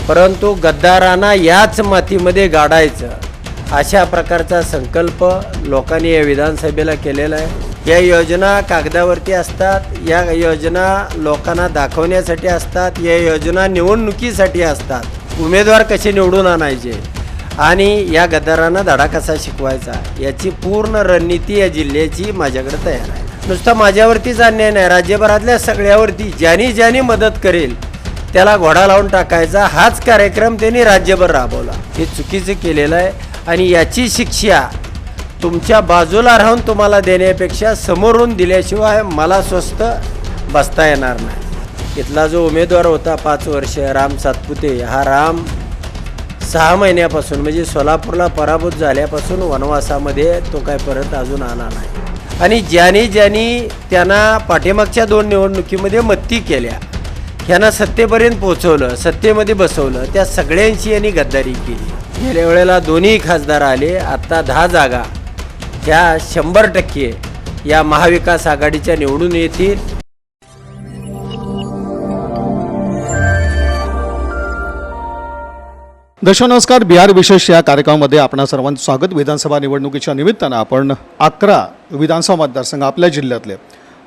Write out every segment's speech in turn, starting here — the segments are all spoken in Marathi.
परंतु गद्दारांना याच मातीमध्ये गाडायचं अशा प्रकारचा संकल्प लोकांनी या विधानसभेला केलेला आहे। या योजना कागदावरती असतात, या योजना लोकांना दाखवण्यासाठी असतात, या योजना निवडणुकीसाठी असतात। उमेदवार कसे निवडून आणायचे आणि या गद्दारांना धडा कसा शिकवायचा याची पूर्ण रणनीती या जिल्ह्याची माझ्याकडे तयार आहे। नुसतं माझ्यावरतीच अन्याय नाही, राज्यभरातल्या सगळ्यावरती ज्यांनी मदत करेल त्याला घोडा लावून टाकायचा हाच कार्यक्रम त्यांनी राज्यभर राबवला। हे चुकीचं केलेलं आहे आणि याची शिक्षा तुमच्या बाजूला राहून तुम्हाला देण्यापेक्षा समोरून दिल्याशिवाय मला स्वस्त बसता येणार नाही। इथला जो उमेदवार होता 5 वर्ष राम सातपुते, हा राम 6 महिन्यापासून म्हणजे सोलापूरला पराभूत झाल्यापासून वनवासामध्ये तो काय परत अजून आला नाही। आणि ज्यांनी त्यांना पाठीमागच्या 2 निवडणुकीमध्ये मत्ती केल्या, ह्यांना सत्तेपर्यंत पोहोचवलं, सत्तेमध्ये बसवलं, त्या सगळ्यांची यांनी गद्दारी केली। गेल्या वेळेला 2 खासदार आले, आत्ता 10 जागा ह्या 100% या महाविकास आघाडीच्या निवडून येतील। दर्शक नमस्कार, बिहार विशेष या कार्यक्रमामध्ये आपणा सर्वांचं स्वागत। विधानसभा निवडणुकीच्या निमित्तानं आपण 11 विधानसभा मतदारसंघ आपल्या जिल्ह्यातले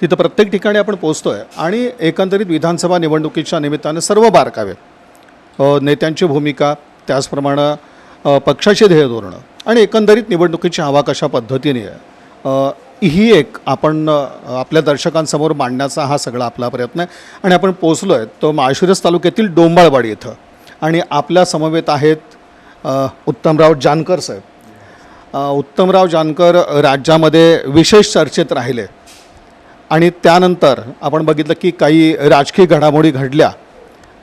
तिथं प्रत्येक ठिकाणी आपण पोहोचतोय आणि एकंदरीत विधानसभा निवडणुकीच्या निमित्तानं सर्व बारकावे, नेत्यांची भूमिका, त्याचप्रमाणे पक्षाची ध्येय धोरणं आणि एकंदरीत निवडणुकीची हवा कशा पद्धतीने आहे ही एक आपण आपल्या दर्शकांसमोर मांडण्याचा हा सगळा आपला प्रयत्न आहे। आणि आपण पोहोचलो आहे तो माळशिरस तालुक्यातील डोंबाळवाडी इथं आणि आपल्या समवेत आहेत उत्तमराव जानकर साहेब। उत्तमराव जानकर राज्यामध्ये विशेष चर्चेत राहिले आणि त्यानंतर आपण बघितलं की काही राजकीय घडामोडी घडल्या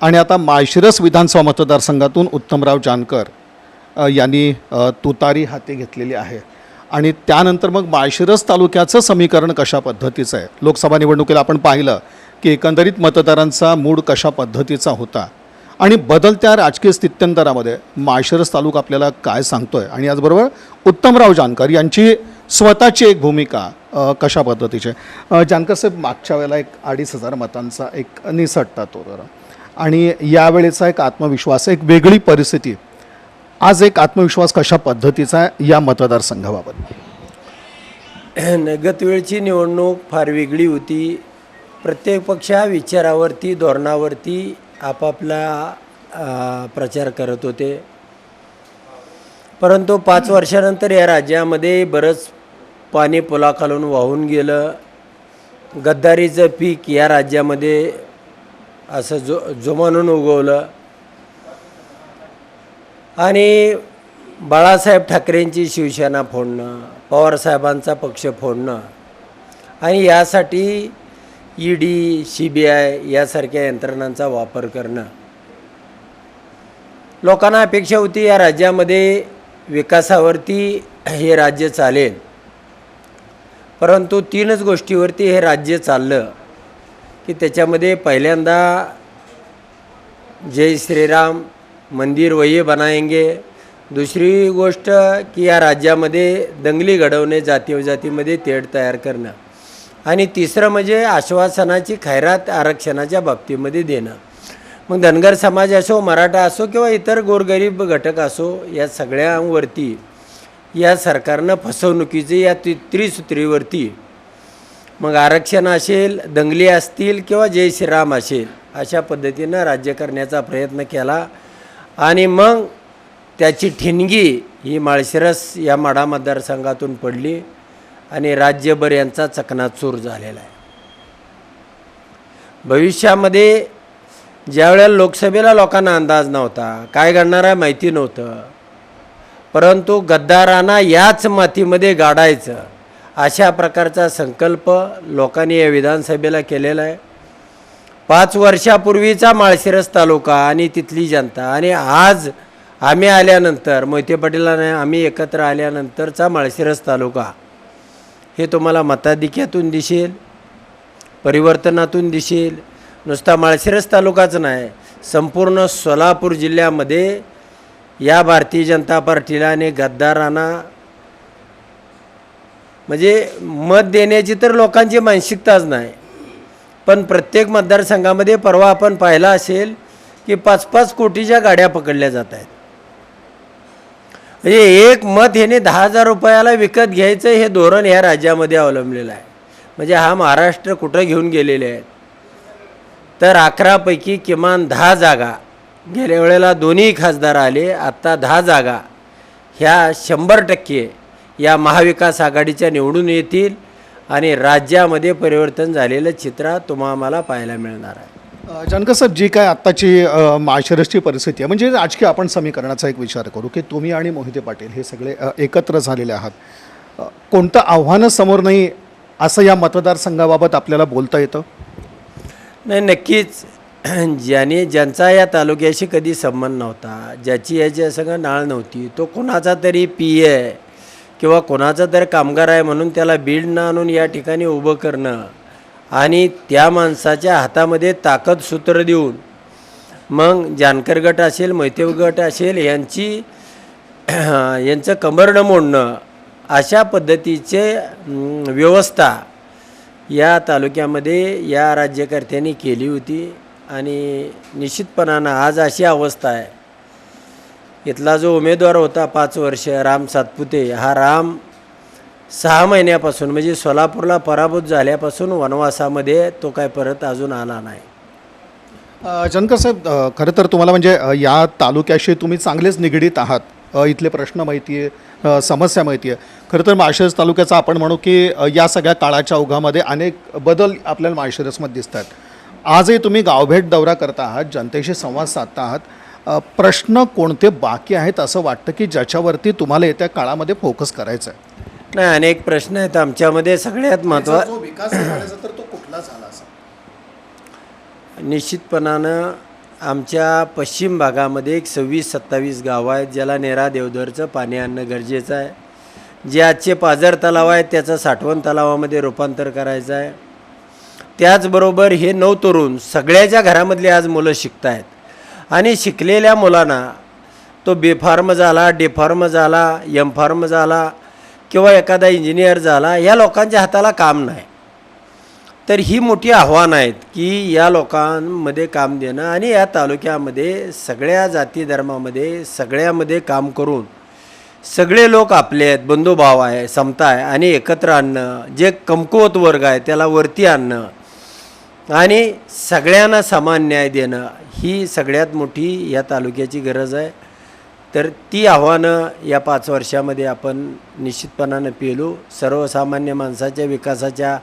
आणि आता माळशिरस विधानसभा मतदारसंघातून उत्तमराव जानकर यांनी तुतारी हाती घेतलेली आहे। आणि त्यानंतर मग माळशिरस तालुक्याचं समीकरण कशा पद्धतीचं आहे, लोकसभा निवडणुकीला आपण पाहिलं की एकंदरीत मतदारांचा मूड कशा पद्धतीचा होता आणि बदलत्या राजकीय स्थित्यंतरामध्ये माळशिरस तालुका आपल्याला काय सांगतोय आणि याचबरोबर उत्तमराव जानकर यांची स्वतःची एक भूमिका कशा पद्धतीची आहे। जानकर साहेब, मागच्या वेळेला एक 2,500 मतांचा एक निसटता तो आणि यावेळेचा एक आत्मविश्वास, एक वेगळी परिस्थिती, आज एक आत्मविश्वास कशा पद्धतीचा आहे या मतदारसंघाबाबत? गत वेळची निवडणूक फार वेगळी होती। प्रत्येक पक्ष विचारावरती, धोरणावरती आपापला प्रचार करत होते, परंतु 5 वर्षानंतर या राज्यामध्ये बरंच पाणी पुलाखालून वाहून गेलं। गद्दारीचं पीक या राज्यामध्ये असं जोमानून उगवलं आणि बाळासाहेब ठाकरेंची शिवसेना फोडणं, पवारसाहेबांचा पक्ष फोडणं आणि यासाठी ED, CBI यासारख्या यंत्रणांचा वापर करणं। लोकांना अपेक्षा होती या राज्यामध्ये विकासावरती हे राज्य चालेल, परंतु 3च गोष्टीवरती हे राज्य चाललं की त्याच्यामध्ये पहिल्यांदा जय श्रीराम मंदिर वही बनाएंगे, दुसरी गोष्ट की या राज्यामध्ये दंगली घडवणे, जातीमध्ये तेढ तयार करणं आणि तिसरं म्हणजे आश्वासनाची खैरात आरक्षणाच्या बाबतीमध्ये देणं। मग धनगर समाज असो, मराठा असो किंवा इतर गोरगरीब घटक असो, या सगळ्यांवरती या सरकारनं फसवणुकीचे या त्रिसूत्रीवरती मग आरक्षण असेल, दंगली असतील किंवा जय श्रीराम असेल अशा पद्धतीनं राज्य करण्याचा प्रयत्न केला आणि मग त्याची ठिणगी ही माळशिरस या माढा मतदारसंघातून पडली आणि राज्यभर यांचा चकनाचूर झालेला आहे। भविष्यामध्ये ज्यावेळेला लोकसभेला लोकांना अंदाज नव्हता, काय घडणार आहे माहिती नव्हतं, परंतु गद्दारांना याच मातीमध्ये गाडायचं अशा प्रकारचा संकल्प लोकांनी या विधानसभेला केलेला आहे। 5 वर्षापूर्वीचा माळशिरस तालुका आणि तिथली जनता आणि आज आम्ही आल्यानंतर, मोहिते पाटीलांनी आम्ही एकत्र आल्यानंतरचा माळशिरस तालुका हे तुम्हाला मताधिक्यातून दिसेल, परिवर्तनातून दिसेल। नुसता माळशिरस तालुकाच नाही, संपूर्ण सोलापूर जिल्ह्यामध्ये या भारतीय जनता पार्टीला आणि गद्दारांना म्हणजे मत देण्याची तर लोकांची मानसिकताच नाही, पण प्रत्येक मतदारसंघामध्ये परवा आपण पाहिला असेल की 5-5 कोटीच्या गाड्या पकडल्या जात आहेत. म्हणजे एक मत ह्याने 10,000 रुपयाला विकत घ्यायचं हे धोरण ह्या राज्यामध्ये अवलंबलेलं आहे. म्हणजे हा महाराष्ट्र कुठं घेऊन गेलेले आहेत. तर 11 पैकी किमान 10 जागा, गेल्या वेळेला दोन्ही खासदार आले, आत्ता 10 जागा ह्या 100% या महाविकास आघाडीच्या निवडून येतील आणि राज्यामध्ये परिवर्तन झालेलं चित्र तुम्हाला पाहायला मिळणार आहे. जानकर साहेब, जी काय आत्ताची माळशिरसची परिस्थिती आहे, म्हणजे राजकीय आपण समीकरणाचा एक विचार करू की तुम्ही आणि मोहिते पाटील हे सगळे एकत्र झालेले आहात. कोणतं आव्हानं समोर नाही असं या मतदारसंघाबाबत आपल्याला बोलता येतं? नाही, नक्कीच ज्यांचा या तालुक्याशी कधी संबंध नव्हता, ज्याची याच्या संग नाळ नव्हती, तो कोणाचा तरी पी आहे किंवा कोणाचा तरी कामगार आहे म्हणून त्याला बीडनं आणून या ठिकाणी उभं करणं आणि त्या माणसाच्या हातामध्ये ताकद सूत्र देऊन मग जानकर गट असेल, मोहिते गट असेल, यांचं कंबरडं मोडणं, अशा पद्धतीचे व्यवस्था या तालुक्यामध्ये या राज्यकर्त्यांनी केली होती. आणि निश्चितपणानं आज अशी अवस्था आहे, इथला जो उमेदवार होता 5 वर्ष राम सातपुते, हा राम 6 महिन्यापासून म्हणजे सोलापूरला पराभूत झाल्यापासून वनवासामध्ये तो काय परत अजून आला नाही. जानकर साहेब, खरं तर तुम्हाला म्हणजे या तालुक्याशी तुम्ही चांगलेच निगडीत आहात. इथले प्रश्न माहिती आहे, समस्या माहिती आहे. खरं तर माळशिरस तालुक्याचा आपण म्हणू की या सगळ्या काळाच्या ओघामध्ये अनेक बदल आपल्याला माळशिरसमध्ये दिसतात. आजही तुम्ही गावभेट दौरा करता आहात, जनतेशी संवाद साधता आहात. प्रश्न कोणते बाकी आहेत असं वाटतं की ज्याच्यावरती तुम्हाला येत्या काळामध्ये फोकस करायचा आहे? नाही, अनेक प्रश्न आहेत. आमच्यामध्ये सगळ्यात महत्त्वाचा विकास झाल्याचा तर तो कुठला झाला असा? निश्चितपणानं आमच्या पश्चिम भागामध्ये एक 26-27 गावं आहेत ज्याला नेरा देवधरचं पाणी आणणं गरजेचं आहे. जे आजचे पाझर तलाव आहेत त्याचं साठवण तलावामध्ये रूपांतर करायचं आहे. त्याचबरोबर हे 9 तरुण सगळ्याच्या घरामधले आज मुलं शिकत आहेत आणि शिकलेल्या मुलांना तो B.Pharm झाला, D.Pharm झाला, M.Pharm झाला किंवा एखादा इंजिनियर झाला, या लोकांच्या हाताला काम नाही. तर ही मोठी आव्हानं आहेत की या लोकांमध्ये काम देणं आणि या तालुक्यामध्ये सगळ्या जाती धर्मामध्ये सगळ्यामध्ये काम करून सगळे लोक आपले आहेत, बंधुभाव आहे, समता आहे आणि एकत्र आणणं, जे कमकुवत वर्ग आहे त्याला वरती आणणं आणि सगळ्यांना समान न्याय देणं, ही सगळ्यात मोठी या तालुक्याची गरज आहे. तर ती आव्हानं या 5 वर्षामध्ये आपण निश्चितपणानं पेलू. सर्वसामान्य माणसाच्या विकासाच्या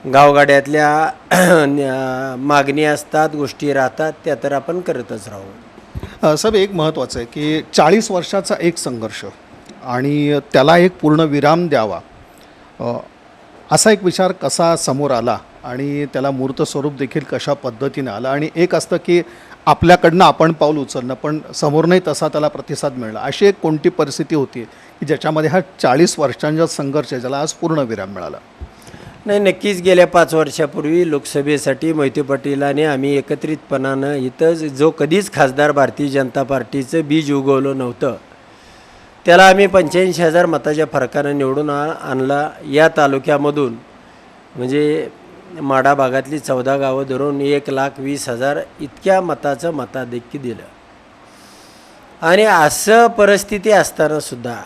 गावगाड्यातल्या मागणी असतात, गोष्टी राहतात, त्या तर आपण करतच राहू. साहेब, एक महत्त्वाचं आहे की 40 वर्षाचा एक संघर्ष आणि त्याला एक पूर्ण विराम द्यावा, असा एक विचार कसा समोर आला आणि त्याला मूर्त स्वरूप देखील कशा पद्धतीने आला? आणि एक असतं की आपल्याकडनं आपण पाऊल उचलणं पण समोरनंही तसा त्याला प्रतिसाद मिळणं, अशी एक कोणती परिस्थिती होती की ज्याच्यामध्ये हा 40 वर्षांचा संघर्ष आहे ज्याला आज पूर्ण विराम मिळाला? नाही, नक्कीच गेल्या 5 वर्षापूर्वी लोकसभेसाठी मोहिते पाटीलांनी आम्ही एकत्रितपणानं इथं जो कधीच खासदार भारतीय जनता पार्टीचं बीज उगवलं नव्हतं त्याला आम्ही 85,000 मताच्या फरकानं निवडून आणला. या तालुक्यामधून म्हणजे माढा भागातली 14 गावं धरून 1,20,000 इतक्या मताचं मताधिक्य दिलं. आणि असं परिस्थिती असतानासुद्धा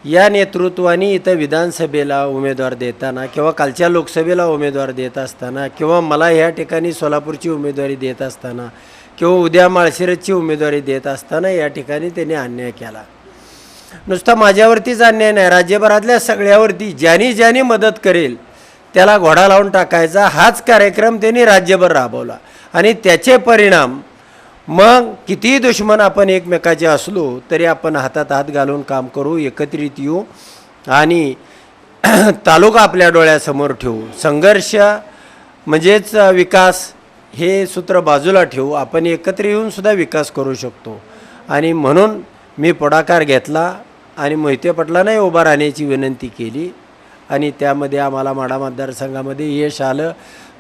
या नेतृत्वाने इथं विधानसभेला उमेदवार देताना किंवा कालच्या लोकसभेला उमेदवार देत असताना किंवा मला ह्या ठिकाणी सोलापूरची उमेदवारी देत असताना किंवा उद्या माळशिरसची उमेदवारी देत असताना या ठिकाणी त्यांनी अन्याय केला. नुसता माझ्यावरतीच अन्याय नाही, राज्यभरातल्या सगळ्यावरती ज्यांनी मदत करेल त्याला घोडा लावून टाकायचा हाच कार्यक्रम त्यांनी राज्यभर राबवला. आणि त्याचे परिणाम मग कितीही दुश्मन आपण एकमेकाचे असलो तरी आपण हातात हात घालून काम करू, एकत्रित येऊ आणि तालुका आपल्या डोळ्यासमोर ठेवू. संघर्ष म्हणजेच विकास हे सूत्र बाजूला ठेवू, आपण एकत्र येऊनसुद्धा विकास करू शकतो. आणि म्हणून मी पुढाकार घेतला आणि मोहिते पाटलांनाही उभा राहण्याची विनंती केली आणि त्यामध्ये आम्हाला माढा मतदारसंघामध्ये यश आलं.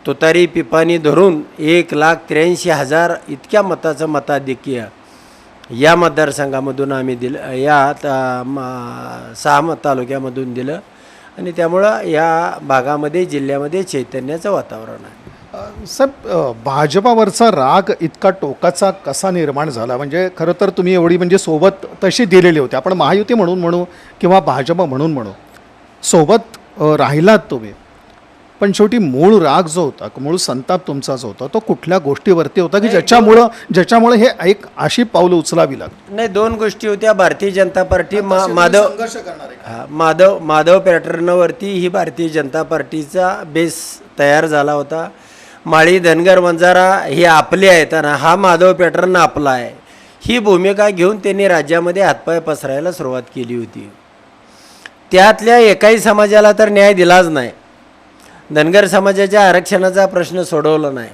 तुतारी पिपाणी धरून 1,83,000 इतक्या मताचं मताधिक्य या मतदारसंघामधून आम्ही दिलं, या 6 तालुक्यामधून दिलं आणि त्यामुळं या भागामध्ये जिल्ह्यामध्ये चैतन्याचं वातावरण आहे. साहेब भाजपावरचा राग इतका टोकाचा कसा निर्माण झाला? म्हणजे खरं तर तुम्ही एवढी म्हणजे सोबत तशी दिलेली होती, आपण महायुती म्हणून म्हणू किंवा भाजप म्हणून म्हणू, सोबत राहिलात तुम्ही, पण शेवटी मूळ राग जो होता, मूळ संताप तुमचा जो होता, तो कुठल्या गोष्टीवरती होता की ज्याच्यामुळे हे एक अशी पावलं उचलावी लागली? नाही, दोन गोष्टी होत्या. भारतीय जनता पार्टी संघर्ष करणार आहे. माधव पॅटर्नवरती ही भारतीय जनता पार्टीचा बेस तयार झाला होता. माळी, धनगर, वंजारा हे आपले आहेत आणि हा माधव पॅटर्न आपला आहे, ही भूमिका घेऊन त्यांनी राज्यामध्ये हातपाय पसरायला सुरुवात केली होती. त्यातल्या एकाही समाजाला तर न्याय दिलाच नाही. धनगर समाजाच्या आरक्षणाचा प्रश्न सोडवला नाही.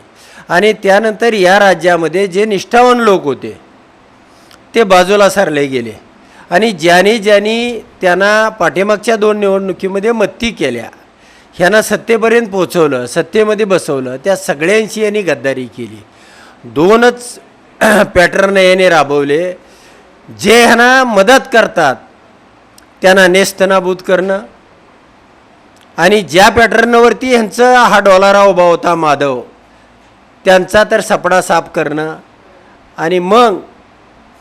आणि त्यानंतर या राज्यामध्ये जे निष्ठावान लोक होते ते बाजूला सारले गेले आणि ज्यांनी त्यांना पाठीमागच्या 2 निवडणुकीमध्ये मत्ती केल्या, ह्यांना सत्तेपर्यंत पोहोचवलं, सत्तेमध्ये बसवलं, त्या सगळ्यांशी यांनी गद्दारी केली. 2च पॅटर्न यांनी राबवले. जे ह्यांना मदत करतात त्यांना नेस्तनाबूत करणं आणि ज्या पॅटर्नवरती ह्यांचं हा डॉलरा उभा होता माधव, त्यांचा तर सपडा साफ करणं आणि मग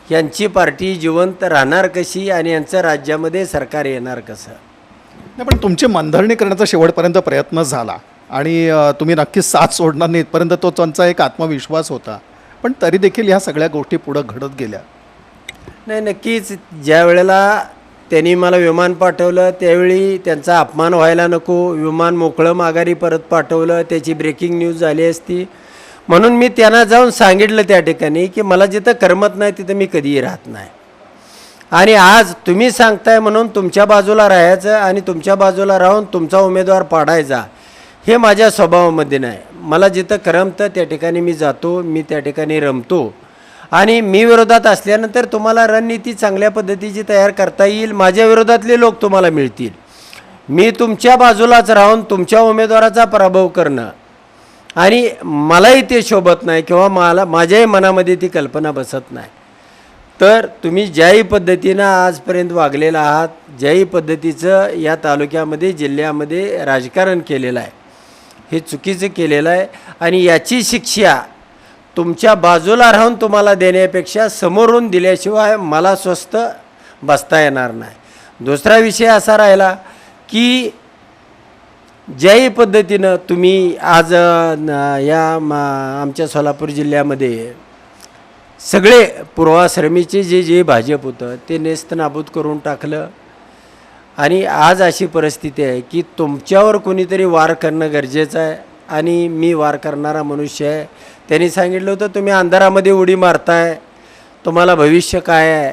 यांची पार्टी जिवंत राहणार कशी आणि यांचं राज्यामध्ये सरकार येणार कसं? नाही, पण तुमची मनधरणी करण्याचा शेवटपर्यंत प्रयत्न झाला आणि तुम्ही नक्कीच साथ सोडणार नाही इथपर्यंत तो त्यांचा एक आत्मविश्वास होता, पण तरी देखील ह्या सगळ्या गोष्टी पुढं घडत गेल्या. नाही, नक्कीच ज्या वेळेला त्यांनी मला विमान पाठवलं त्यावेळी त्यांचा अपमान व्हायला नको, विमान मोकळं माघारी परत पाठवलं, त्याची ब्रेकिंग न्यूज झाली असती. म्हणून मी त्यांना जाऊन सांगितलं त्या ठिकाणी की मला जिथं करमत नाही तिथं मी कधीही राहत नाही. आणि आज तुम्ही सांगताय म्हणून तुमच्या बाजूला राहायचं आणि तुमच्या बाजूला राहून तुमचा उमेदवार पाडायचा हे माझ्या स्वभावामध्ये नाही. मला जिथं करमतं त्या ठिकाणी मी जातो, मी त्या ठिकाणी रमतो आणि मी विरोधात असल्यानंतर तुम्हाला रणनीती चांगल्या पद्धतीची तयार करता येईल. माझ्या विरोधातले लोक तुम्हाला मिळतील. मी तुमच्या बाजूलाच राहून तुमच्या उमेदवाराचा पराभव करणं आणि मलाही ते शोभत नाही किंवा माझ्याही मनामध्ये ती कल्पना बसत नाही. तर तुम्ही ज्याही पद्धतीनं आजपर्यंत वागलेला आहात, ज्याही पद्धतीचं या तालुक्यामध्ये जिल्ह्यामध्ये राजकारण केलेलं आहे, हे चुकीचं केलेलं आहे आणि याची शिक्षा तुमच्या बाजूला राहून तुम्हाला देण्यापेक्षा समोरून दिल्याशिवाय मला स्वस्थ बसता येणार नाही. दुसरा विषय असा राहिला की ज्याही पद्धतीनं तुम्ही आज आमच्या सोलापूर जिल्ह्यामध्ये सगळे पूर्वाश्रमीचे जे भाजप होतं ते नेस्तनाबूत करून टाकलं आणि आज अशी परिस्थिती आहे की तुमच्यावर कोणीतरी वार करणं गरजेचं आहे आणि मी वार करणारा मनुष्य आहे. त्यांनी सांगितलं होतं तुम्ही अंधारामध्ये उडी मारताय, तुम्हाला भविष्य काय आहे,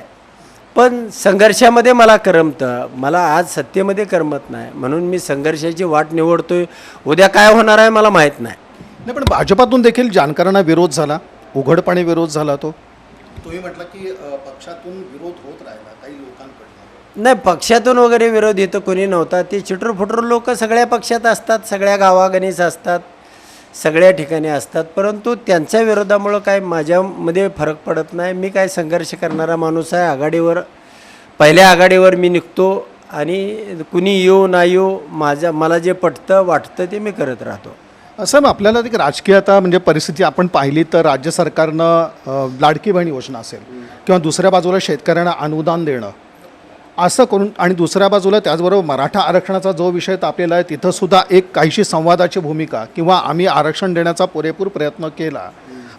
पण संघर्षामध्ये मला करमतं, मला आज सत्तेमध्ये करमत नाही, म्हणून मी संघर्षाची वाट निवडतोय. उद्या काय होणार आहे मला माहीत नाही. नाही, पण भाजपातून देखील जानकरांना विरोध झाला, उघडपणे विरोध झाला. तो तुम्ही म्हटलं की पक्षातून विरोध होत राहिला काही लोकांकडून. नाही, पक्षातून वगैरे विरोध इथं कोणी नव्हता. ते चिटूरफुटूर लोक सगळ्या पक्षात असतात, सगळ्या गावागणीस असतात, सगळ्या ठिकाणी असतात, परंतु त्यांच्या विरोधामुळं काय माझ्यामध्ये फरक पडत नाही. मी काय संघर्ष करणारा माणूस आहे. आघाडीवर पहिल्या आघाडीवर मी निघतो आणि कुणी येऊ ना येऊ मला जे पटतं वाटतं ते मी करत राहतो. असं आपल्याला एक राजकीय आता म्हणजे परिस्थिती आपण पाहिली तर राज्य सरकारनं लाडकी बहीण योजना असेल किंवा दुसऱ्या बाजूला शेतकऱ्यांना अनुदान देणं असं करून आणि दुसऱ्या बाजूला त्याचबरोबर मराठा आरक्षणाचा जो विषय तापलेला आहे तिथंसुद्धा एक काहीशी संवादाची भूमिका किंवा आम्ही आरक्षण देण्याचा पुरेपूर प्रयत्न केला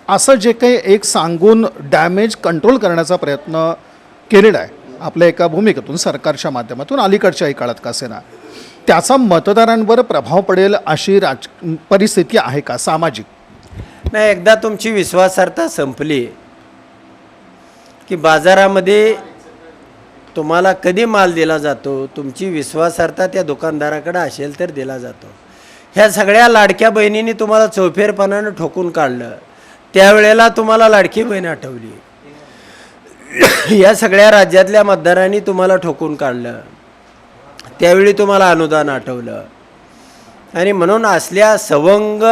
असं जे काही एक सांगून डॅमेज कंट्रोल करण्याचा प्रयत्न केलेला आहे आपल्या एका भूमिकेतून सरकारच्या माध्यमातून अलीकडच्याही काळात का असेना, त्याचा मतदारांवर प्रभाव पडेल अशी परिस्थिती आहे का सामाजिक? नाही, एकदा तुमची विश्वासार्हता संपली की बाजारामध्ये तुम्हाला कधी माल दिला जातो, तुमची विश्वासार्हता त्या दुकानदाराकडे असेल तर दिला जातो. ह्या सगळ्या लाडक्या बहिणींनी तुम्हाला चौफेरपणानं ठोकून काढलं, त्यावेळेला तुम्हाला लाडकी बहीण आठवली. या सगळ्या राज्यातल्या मतदारांनी तुम्हाला ठोकून काढलं, त्यावेळी तुम्हाला अनुदान आठवलं. आणि म्हणून असल्या सवंग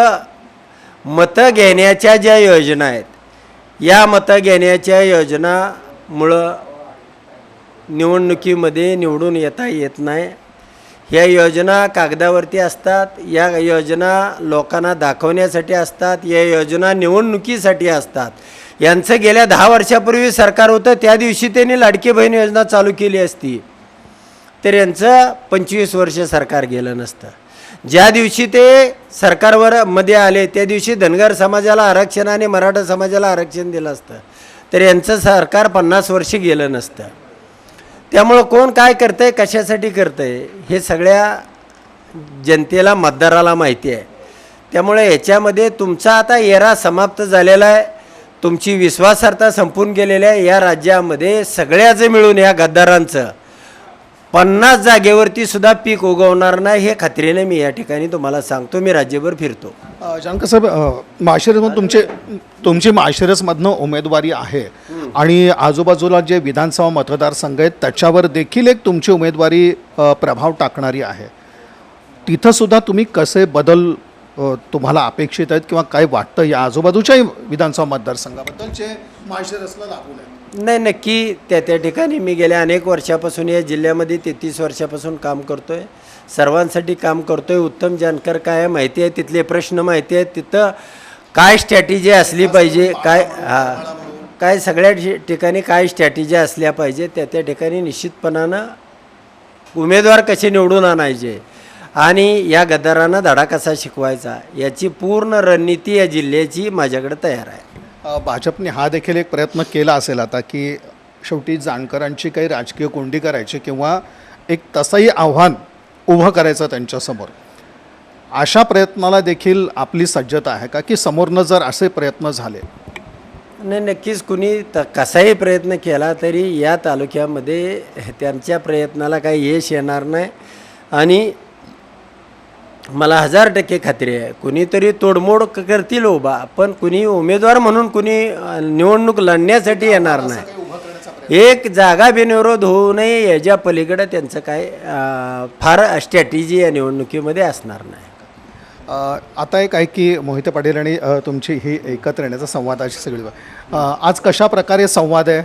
मतं घेण्याच्या ज्या योजना आहेत, या मतं घेण्याच्या योजनामुळं निवडणुकीमध्ये निवडून येता येत नाही. ह्या योजना कागदावरती असतात, या योजना लोकांना दाखवण्यासाठी असतात, या योजना निवडणुकीसाठी असतात. यांचं गेल्या 10 वर्षापूर्वी सरकार होतं, त्या दिवशी त्यांनी लाडकी बहीण योजना चालू केली असती तर यांचं 25 वर्ष सरकार गेलं नसतं. ज्या दिवशी ते सरकारवर मध्ये आले त्या दिवशी धनगर समाजाला आरक्षण आणि मराठा समाजाला आरक्षण दिलं असतं तर यांचं सरकार 50 वर्ष गेलं नसतं. त्यामुळं कोण काय करतंय, कशासाठी करतंय हे सगळ्या जनतेला, मतदाराला माहिती आहे. त्यामुळे याच्यामध्ये तुमचा आता एरा समाप्त झालेला आहे, तुमची विश्वासार्हता संपून गेलेली आहे. या राज्यामध्ये सगळ्याचं मिळून या गद्दारांचं 50 जागेवरती सुद्धा पीक उगवणार नाही हे खात्रीने मी या ठिकाणी तुम्हाला सांगतो. मी राज्यभर फिरतो. जानकर साहेब, माळशिरसमधून तुमची माळशिरसमधनं उमेदवारी आहे आणि आजूबाजूला जे विधानसभा मतदारसंघ आहेत त्याच्यावर देखील एक तुमची उमेदवारी प्रभाव टाकणारी आहे. तिथंसुद्धा तुम्ही कसे बदल तुम्हाला अपेक्षित आहेत किंवा काय वाटतं या आजूबाजूच्याही विधानसभा मतदारसंघाबद्दल जे माळशिरसला लागून आहेत? नाही, नक्की त्या ठिकाणी मी गेल्या अनेक वर्षापासून या जिल्ह्यामध्ये 33 वर्षापासून काम करतो आहे. सर्वांसाठी काम करतो आहे. उत्तम जानकर काय आहे माहिती आहे, तिथले प्रश्न माहिती आहेत, तिथं काय स्ट्रॅटेजी असली पाहिजे, काय सगळ्या ठिकाणी काय स्ट्रॅटेजी असल्या पाहिजे, त्या ठिकाणी निश्चितपणानं उमेदवार कसे निवडून आणायचे आणि या गद्दारांना धडा कसा शिकवायचा याची पूर्ण रणनीती या जिल्ह्याची माझ्याकडे तयार आहे. भाजपने हा देखील एक प्रयत्न केला असेल आता की शेवटी जानकरांची काही राजकीय कोंडी करायची किंवा एक तसंही आव्हान उभं करायचं त्यांच्यासमोर. अशा प्रयत्नाला देखील आपली सज्जता आहे का की समोरनं जर असे प्रयत्न झाले? नाही, नक्कीच कुणी कसाही प्रयत्न केला तरी या तालुक्यामध्ये त्यांच्या प्रयत्नाला काही यश येणार नाही आणि मला 1000% खात्री आहे कुणीतरी तोडमोड करतील उभा, पण कुणी उमेदवार म्हणून कुणी निवडणूक लढण्यासाठी येणार नाही. एक जागा बिनविरोध होऊ नये याच्या पलीकडे त्यांचं काय फार स्ट्रॅटेजी या निवडणुकीमध्ये असणार नाही. आता एक आहे की मोहिते पाटील आणि तुमची ही एकत्र येण्याचा संवादाची सगळी आज कशा प्रकारे संवाद आहे?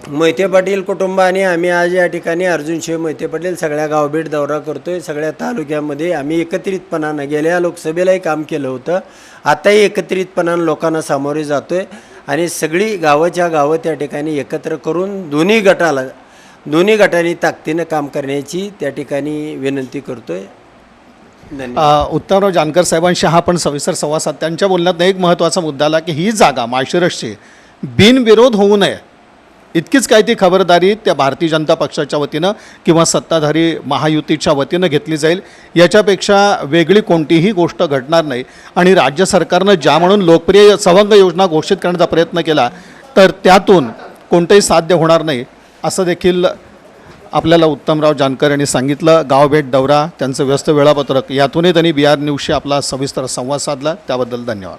मोहिते पाटील कुटुंब आणि आम्ही आज या ठिकाणी अर्जुनशिव मोहिते पाटील सगळ्या गावभेट दौरा करतोय. सगळ्या तालुक्यामध्ये आम्ही एकत्रितपणानं गेल्या लोकसभेलाही काम केलं होतं, आताही एकत्रितपणानं लोकांना सामोरे जातोय आणि सगळी गावाच्या गावं त्या ठिकाणी एकत्र करून दोन्ही गटांनी ताकदीनं काम करण्याची त्या ठिकाणी विनंती करतोय. उत्तमराव जानकर साहेबांशी हा पण सविस्तर संवाद साधला. त्यांच्या बोलण्यात एक महत्त्वाचा मुद्दा आला की ही जागा माळशिरसची बिनविरोध होऊ नये इतकीच काय ती खबरदारी त्या भारतीय जनता पक्षाच्या वतीनं किंवा सत्ताधारी महायुतीच्या वतीनं घेतली जाईल. याच्यापेक्षा वेगळी कोणतीही गोष्ट घडणार नाही आणि राज्य सरकारनं ज्या म्हणून लोकप्रिय सवंग योजना घोषित करण्याचा प्रयत्न केला तर त्यातून कोणतंही साध्य होणार नाही असं देखील आपल्याला उत्तमराव जानकर यांनी सांगितलं. गावभेट दौरा, त्यांचं व्यस्त वेळापत्रक यातूनही त्यांनी BR न्यूजशी आपला सविस्तर संवाद साधला. त्याबद्दल धन्यवाद.